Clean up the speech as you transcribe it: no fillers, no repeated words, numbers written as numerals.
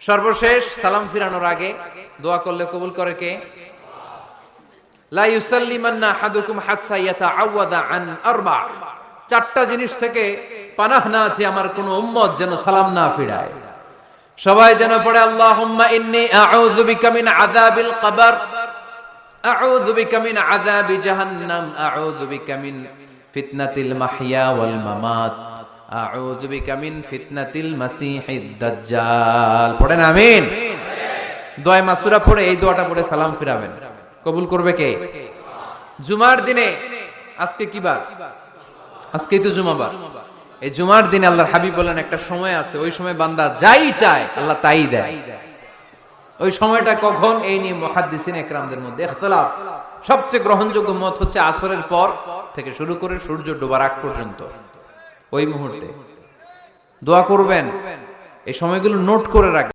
সর্বশেষ সালাম ফিরানোর আগে দোয়া করলে কবুল করে কে? লা ইউসাল্লিমান্না আহাদুকুম হাত্তা ইয়াতাআওয়াদা আন আরবা। চারটা জিনিস থেকে পানাহ না আছে আমার কোন উম্মত যেন সালাম না ফিরায়। সবাই যেন পড়ে আল্লাহুম্মা ইন্নী আউযু বিকা মিন আযাবিল কবর, আউযু বিকা মিন আযাবি জাহান্নাম, আউযু বিকা মিন ফিতনাতিল মাহইয়া ওয়াল মামাত, আউযু বিকা মিন ফিতনাতিল মাসিহিদ দাজ্জাল। পড়েন আমিন। দোয়া মাসুরা পড়ে এই দোয়াটা পড়ে সালাম ফিরাবেন, কবুল করবে কে? জুমার দিনে, আজকে কি বার? আজকেই তো জুমাবার। এই জুমার দিনে আল্লাহর হাবিব বলেন একটা সময় আছে, ওই সময় বান্দা যাই চায় আল্লাহ তাই দেয়। ওই সময়টা কখন? এই নিয়ে মুহাদ্দিসিন ইকরামদের মধ্যে ইখতিলাফ। সবচেয়ে গ্রহণযোগ্য মত হচ্ছে আসরের পর থেকে শুরু করে সূর্য ডোবার আগ পর্যন্ত। ওই মুহূর্তে দোয়া করবেন, এই সময়গুলো নোট করে রাখবেন।